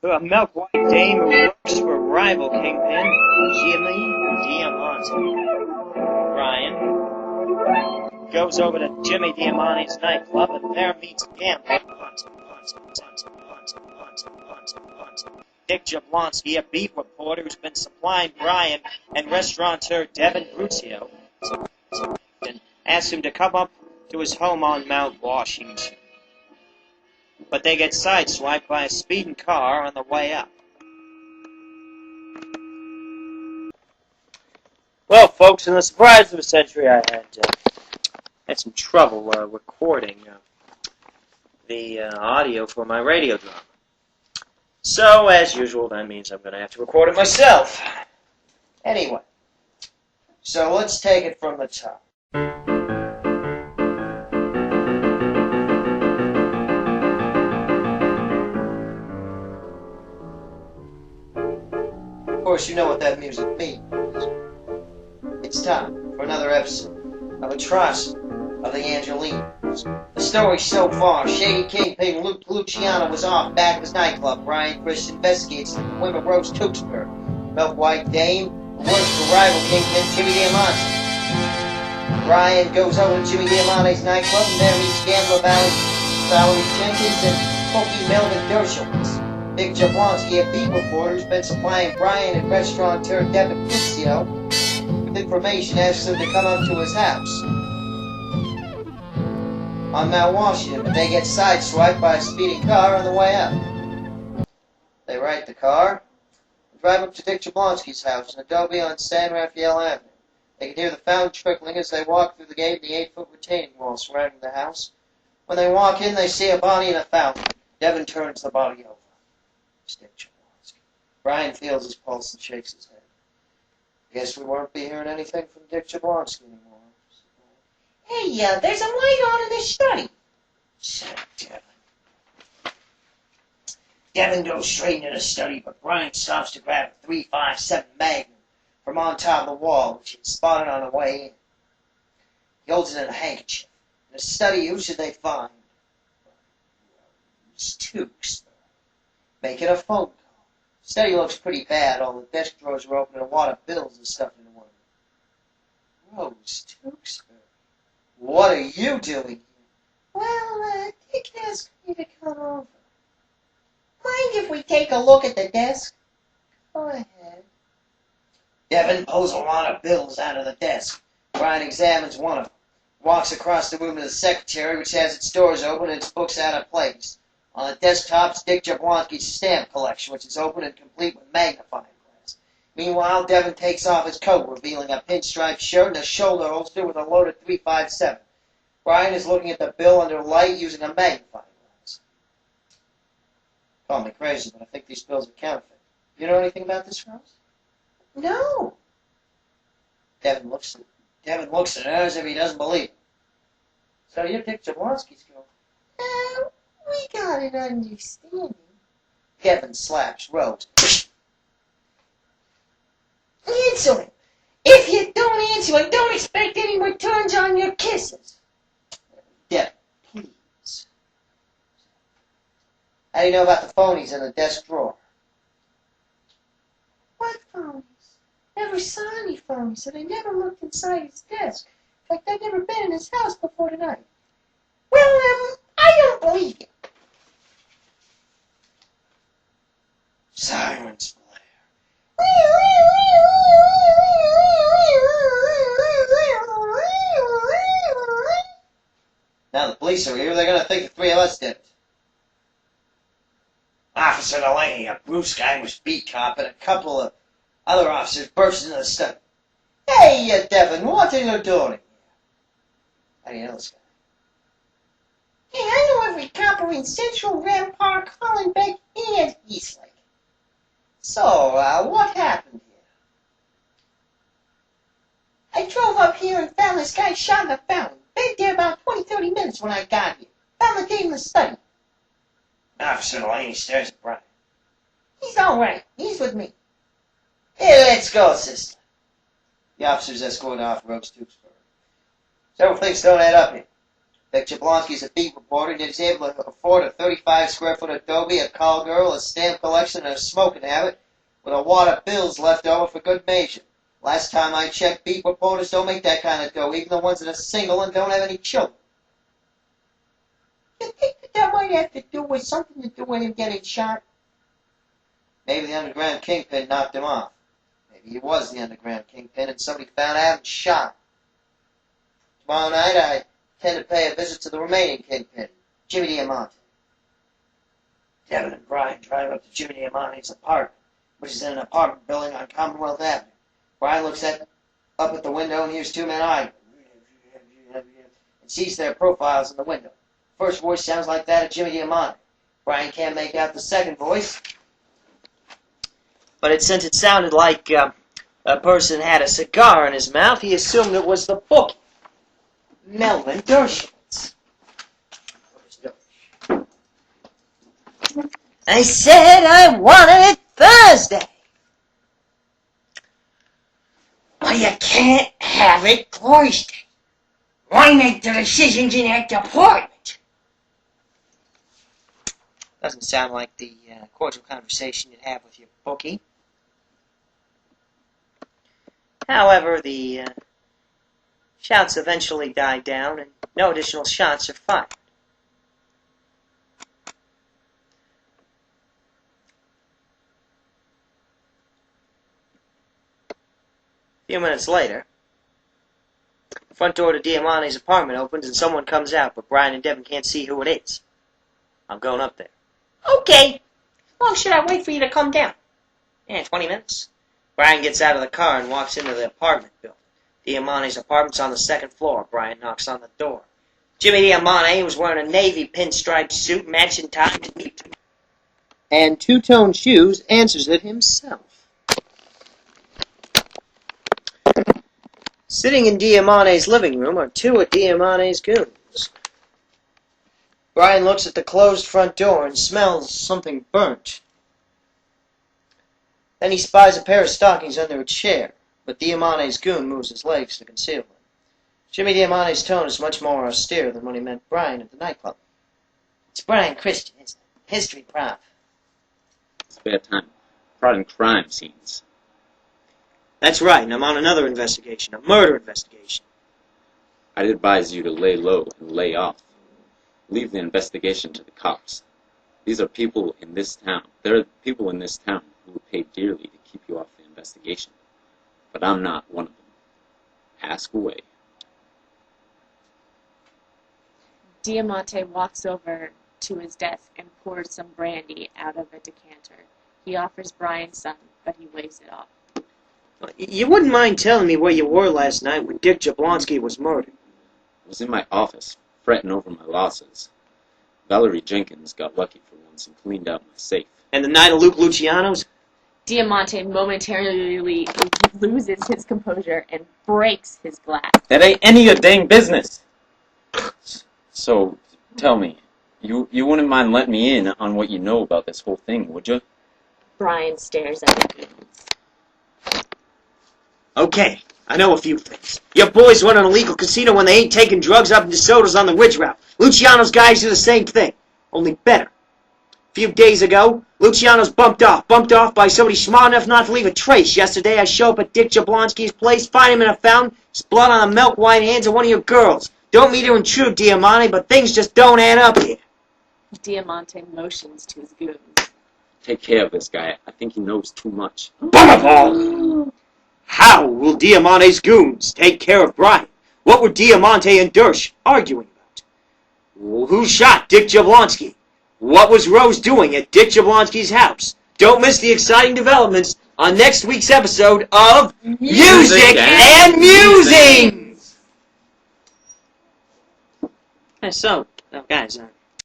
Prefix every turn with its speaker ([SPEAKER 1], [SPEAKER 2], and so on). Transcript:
[SPEAKER 1] A milk-white dame who works for rival kingpin Jimmy Diamante. Brian goes over to Jimmy Diamante's nightclub and there meets gambler Dick Jablonski, a beat reporter who's been supplying Brian and restaurateur Devon Bruzio, and asks him to come up to his home on Mount Washington. But they get sideswiped by a speeding car on the way up. Well, folks, in the surprise of the century, I had some trouble recording the audio for my radio drama. So, as usual, that means I'm going to have to record it myself. Anyway, so let's take it from the top. Of course, you know what that music means. It's time for another episode of Atrocity of the Angelinos. The story so far, shady kingpin Luke Luciano was off back of his nightclub. Brian Chris investigates the women Rose Tewksbury, milk-white dame who works for rival kingpin Jimmy Diamante. Brian goes over to Jimmy Diamante's nightclub and there meets gambler Valerie Jenkins and Pokey Melvin Dershowitz. Dick Jablonski, a beat reporter who's been supplying Brian and restaurateur Devon Bruzio with information, asks him to come up to his house on Mount Washington, but they get sideswiped by a speeding car on the way up. They right the car and drive up to Dick Jablonski's house in Adobe on San Rafael Avenue. They can hear the fountain trickling as they walk through the gate and the 8-foot retaining wall surrounding the house. When they walk in, they see a body in a fountain. Devon turns the body over. It's Dick Jablonski. Brian feels his pulse and shakes his head. Guess we won't be hearing anything from Dick Jablonski anymore.
[SPEAKER 2] Hey, there's a light on in this study.
[SPEAKER 1] Said Devon. Devon goes straight into the study, but Brian stops to grab a .357 Magnum from on top of the wall, which he'd spotted on the way in. He holds it in a handkerchief. In the study, who should they find? Rose Tewksbury. Making a phone call. The study looks pretty bad. All the desk drawers are open and a wad of bills are stuffed into one of them. Rose Tewksbury. What are you doing here?
[SPEAKER 2] Well, Dick asked me to come over. Mind if we take a look at the desk? Go ahead.
[SPEAKER 1] Devon pulls a wad of bills out of the desk. Brian examines one of them. Walks across the room to the secretary, which has its doors open and its books out of place. On the desktop is Dick Jablonski's stamp collection, which is open and complete with magnifying glass. Meanwhile, Devon takes off his coat, revealing a pinstripe shirt and a shoulder holster with a loaded .357. Brian is looking at the bill under light using a magnifying glass. Call me crazy, but I think these bills are counterfeit. You know anything about this, Rose?
[SPEAKER 2] No.
[SPEAKER 1] Devon looks at her as if he doesn't believe it. So you're Dick Jablonski's girl.
[SPEAKER 2] We got an understanding.
[SPEAKER 1] Devon slaps Rose.
[SPEAKER 2] Answer him. If you don't answer him, don't expect any returns on your kisses.
[SPEAKER 1] Devon, please. How do you know about the phonies in the desk drawer?
[SPEAKER 2] What phonies? Never saw any phonies, and I never looked inside his desk. In fact, I've never been in his house before tonight. Well, I don't believe you.
[SPEAKER 1] Silence, Blair. Now the police are here, they're going to think the three of us did it. Officer Delaney, a Bruce guy who's beat cop, and a couple of other officers burst into the study. Hey, Devon, what are you doing here? How do you know this guy?
[SPEAKER 2] Hey, I know every copper in Central, Ram Park, Hollenbeck, and Eastlake.
[SPEAKER 1] So, what happened here?
[SPEAKER 2] I drove up here and found this guy shot in the fountain. Been there about 20-30 minutes when I got here. Found the date in the study.
[SPEAKER 1] Officer Delaney stares at Brian.
[SPEAKER 2] He's all right. He's with me.
[SPEAKER 1] Hey, let's go, sister. The officers escort off Rose Tewksbury. Several things don't add up here. Dick Jablonski's a beat reporter, and he's able to afford a 35-square-foot adobe, a call girl, a stamp collection, and a smoking habit, with a wad of bills left over for good measure. Last time I checked, beat reporters don't make that kind of dough, even the ones that are single and don't have any children. You think that might have to do with something to do with him getting shot? Maybe the underground kingpin knocked him off. Maybe he was the underground kingpin and somebody found out and shot him. Tomorrow night I intend to pay a visit to the remaining kingpin, Jimmy Diamante. Devon and Brian drive up to Jimmy Diamante's apartment, which is in an apartment building on Commonwealth Avenue. Brian looks up at the window and hears two men arguing, and sees their profiles in the window. The first voice sounds like that of Jimmy Diamante. Brian can't make out the second voice, but since it sounded like a person had a cigar in his mouth, he assumed it was the bookie, Melvin Dershowitz. I said I wanted it Thursday. Well, you can't have it Thursday. Why make the decisions in that department? Doesn't sound like the cordial conversation you'd have with your bookie. However, the shouts eventually died down, and no additional shots are fired. A few minutes later, the front door to Diamante's apartment opens and someone comes out, but Brian and Devon can't see who it is. I'm going up there. Okay. How long should I wait for you to come down? 20 minutes. Brian gets out of the car and walks into the apartment building. Diamante's apartment's on the second floor. Brian knocks on the door. Jimmy Diamante, who was wearing a navy pinstripe suit, matching tie, and two-tone shoes, answers it himself. Sitting in Diamante's living room are two of Diamante's goons. Brian looks at the closed front door and smells something burnt. Then he spies a pair of stockings under a chair, but Diamante's goon moves his legs to conceal them. Jimmy Diamante's tone is much more austere than when he met Brian at the nightclub. It's Brian Christian, isn't it? History prof.
[SPEAKER 3] Spare time. Prodding crime scenes.
[SPEAKER 1] That's right, and I'm on another investigation, a murder investigation.
[SPEAKER 3] I'd advise you to lay low and lay off. Leave the investigation to the cops. These are people in this town. There are people in this town who would pay dearly to keep you off the investigation. But I'm not one of them. Ask away.
[SPEAKER 4] Diamante walks over to his desk and pours some brandy out of a decanter. He offers Brian some, but he waves it off.
[SPEAKER 1] You wouldn't mind telling me where you were last night when Dick Jablonski was murdered?
[SPEAKER 3] I was in my office, fretting over my losses. Valerie Jenkins got lucky for once and cleaned out my safe.
[SPEAKER 1] And the night of Luke Luciano's?
[SPEAKER 4] Diamante momentarily loses his composure and breaks his glass.
[SPEAKER 3] That ain't any of your dang business! So, tell me, you wouldn't mind letting me in on what you know about this whole thing, would you?
[SPEAKER 4] Brian stares at him.
[SPEAKER 1] Okay, I know a few things. Your boys run an illegal casino when they ain't taking drugs up in DeSoto's on the Ridge Route. Luciano's guys do the same thing, only better. A few days ago, Luciano's bumped off by somebody smart enough not to leave a trace. Yesterday, I show up at Dick Jablonski's place, find him in a fountain, his blood on the milk white hands of one of your girls. Don't mean to intrude, Diamante, but things just don't add up here.
[SPEAKER 4] Diamante motions to his goons.
[SPEAKER 3] Take care of this guy. I think he knows too much.
[SPEAKER 1] Bummerball! How will Diamante's goons take care of Brian? What were Diamante and Dersh arguing about? Who shot Dick Jablonski? What was Rose doing at Dick Jablonski's house? Don't miss the exciting developments on next week's episode of Music and Musings! So, guys,